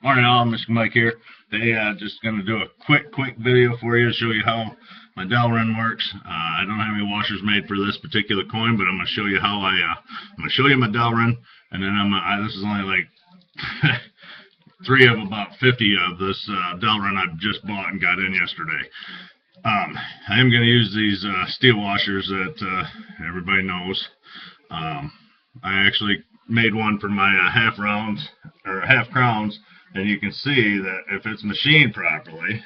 Morning all, Mr. Mike here. Today just going to do a quick video for you to show you how my Delrin works. I don't have any washers made for this particular coin, but I'm going to show you how I'm going to show you my Delrin, and then this is only like 3 of about 50 of this Delrin I've just bought and got in yesterday. I am going to use these steel washers that everybody knows. I actually made one for my half crowns, and you can see that if it's machined properly,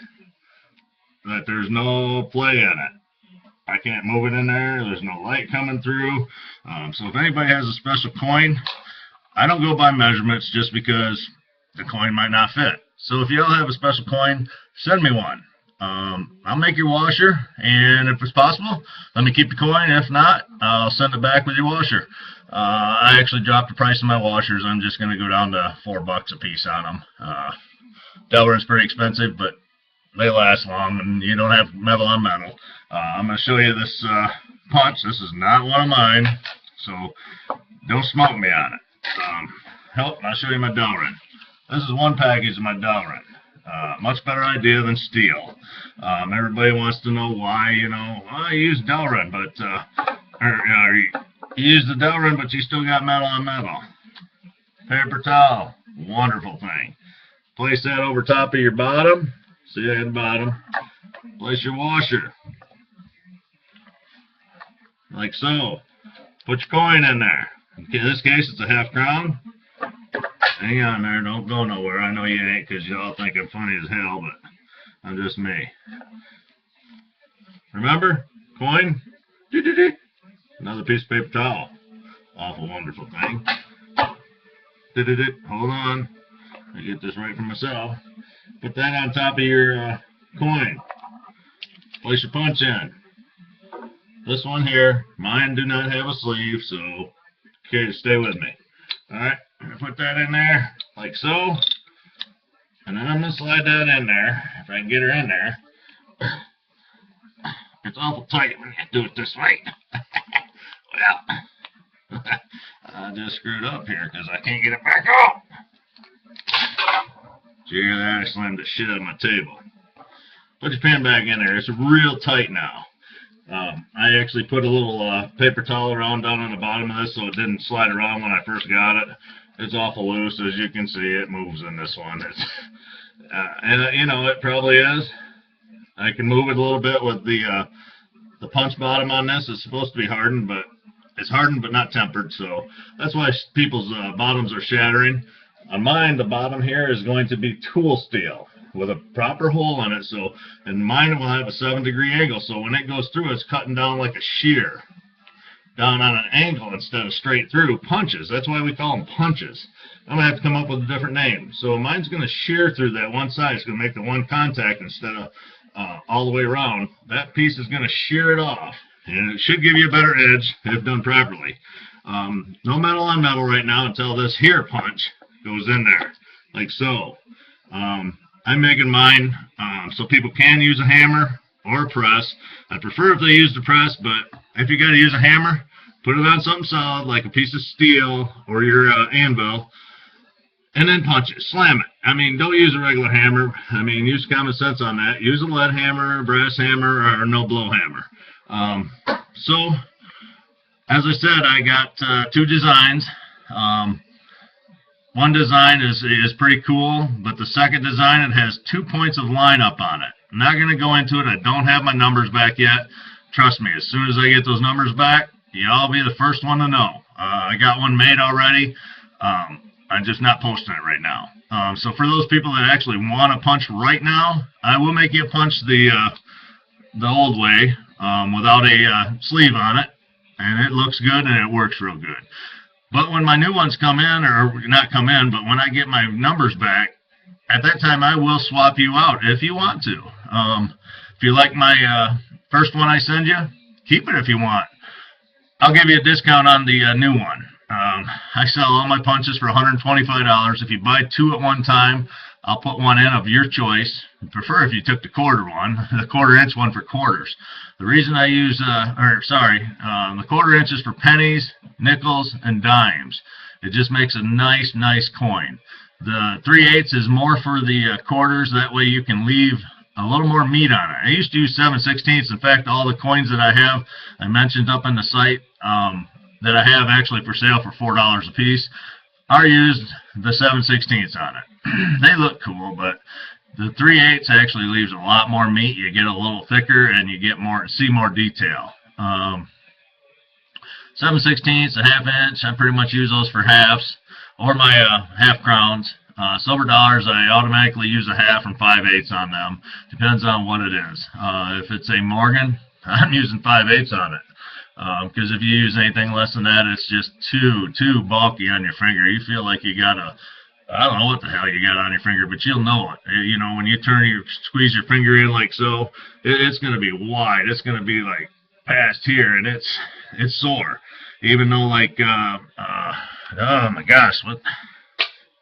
that there's no play in it. I can't move it in there. There's no light coming through. So if anybody has a special coin, I don't go by measurements just because the coin might not fit. So if y'all have a special coin, send me one. I'll make your washer, and if it's possible, let me keep the coin. If not, I'll send it back with your washer. I actually dropped the price of my washers. I'm just going to go down to $4 a piece on them. Delrin's pretty expensive, but they last long, and you don't have metal on metal. I'm going to show you this punch. This is not one of mine, so don't smoke me on it. I'll show you my Delrin. This is one package of my Delrin. Much better idea than steel. Everybody wants to know why, I use Delrin, but you use the Delrin, but you still got metal on metal. Paper towel, wonderful thing. Place that over top of your bottom. See at the bottom. Place your washer, like so. Put your coin in there. In this case, it's a half crown. Hang on there, don't go nowhere. I know you ain't, because y'all think I'm funny as hell, but I'm just me. Remember? Coin. Another piece of paper towel. Awful wonderful thing. Hold on. I get this right for myself. Put that on top of your coin. Place your punch in. This one here, mine do not have a sleeve, so okay, stay with me. Alright, put that in there, like so. And then I'm going to slide that in there, if I can get her in there. It's awful tight when you do it this way. Well, I just screwed up here because I can't get it back out. Did you hear that? I slammed the shit out of my table. Put your pen back in there. It's real tight now. I actually put a little paper towel around down on the bottom of this so it didn't slide around when I first got it. It's awful loose. As you can see, it moves in this one. It probably is. I can move it a little bit with the punch bottom on this. It's supposed to be hardened, but it's hardened but not tempered, so that's why people's bottoms are shattering. On mine, the bottom here is going to be tool steel with a proper hole in it, and mine will have a 7-degree angle, so when it goes through, it's cutting down like a shear, down on an angle instead of straight through. Punches, that's why we call them punches. I'm going to have to come up with a different name. So mine's going to shear through that one side. It's going to make the one contact instead of all the way around. That piece is going to shear it off, and it should give you a better edge if done properly. No metal on metal right now until this here punch goes in there, like so. I'm making mine so people can use a hammer or a press. I prefer if they use the press, but if you got to use a hammer, put it on something solid like a piece of steel or your anvil, and then punch it, slam it. I mean, don't use a regular hammer. I mean, use common sense on that. Use a lead hammer, a brass hammer, or no blow hammer. So, as I said, I got 2 designs. One design is pretty cool, but the second design, it has 2 points of line up on it. I'm not going to go into it. I don't have my numbers back yet. Trust me, as soon as I get those numbers back, y'all be the first one to know. I got one made already. I'm just not posting it right now. So for those people that actually want to punch right now, I will make you punch the old way without a sleeve on it, and it looks good and it works real good. But when my new ones come in, or not come in, but when I get my numbers back, at that time I will swap you out if you want to. If you like my first one I send you, keep it if you want. I'll give you a discount on the new one. I sell all my punches for $125. If you buy 2 at one time, I'll put one in of your choice. I prefer if you took the quarter one, the 1/4 inch one for quarters. The reason I use, the 1/4 inch is for pennies, nickels, and dimes. It just makes a nice coin. The 3/8 is more for the quarters. That way you can leave a little more meat on it. I used to use 7/16. In fact, all the coins that I have, I mentioned up on the site, that I have actually for sale for $4 a piece, are used the 7/16 on it. They look cool, but the 3/8 actually leaves a lot more meat. You get a little thicker and you get see more detail. 7/16, a 1/2 inch, I pretty much use those for halves, or my half crowns. Silver dollars, I automatically use a 1/2 and 5/8 on them. Depends on what it is. If it's a Morgan, I'm using 5/8 on it. Because if you use anything less than that, it's just too bulky on your finger. You feel like you got I don't know what the hell you got on your finger, but you'll know it. You know, when you squeeze your finger in like so, it's going to be wide. It's going to be like past here, and it's sore. Even though, like, oh my gosh, what?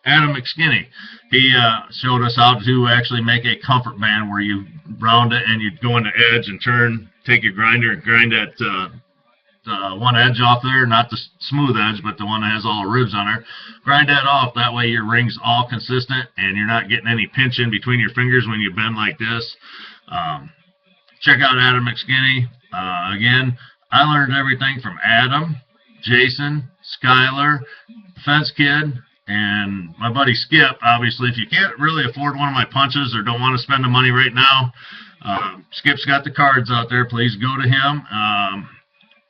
Adam McSkinney, he showed us how to actually make a comfort band where you round it and you go on the edge and take your grinder and grind that one edge off there, not the smooth edge, but the one that has all the ribs on there. Grind that off. That way your ring's all consistent and you're not getting any pinch in between your fingers when you bend like this. Check out Adam McSkinney. Again, I learned everything from Adam, Jason, Skylar, Fence Kid, and my buddy Skip. Obviously, if you can't really afford one of my punches or don't want to spend the money right now, Skip's got the cards out there. Please go to him.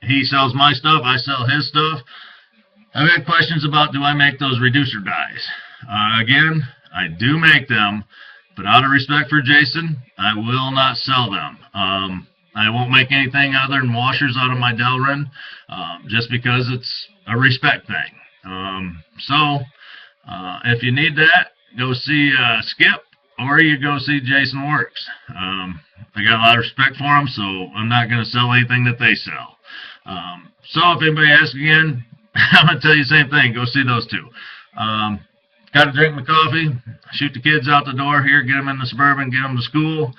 He sells my stuff. I sell his stuff. I've had questions about, do I make those reducer dies? Again, I do make them, but out of respect for Jason, I will not sell them. I won't make anything other than washers out of my Delrin, just because it's a respect thing. If you need that, go see Skip, or you go see Jason Works. I got a lot of respect for them, so I'm not going to sell anything that they sell. So if anybody asks again, I'm going to tell you the same thing. Go see those two. Got to drink my coffee, shoot the kids out the door here, get them in the Suburban, get them to school.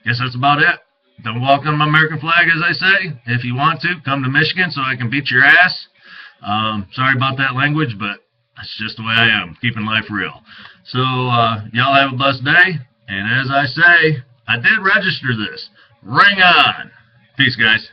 Guess that's about it. Don't walk on my American flag, as I say. If you want to, come to Michigan so I can beat your ass. Sorry about that language, but that's just the way I am, keeping life real. So y'all have a blessed day. And as I say, I did register this. Ring on. Peace, guys.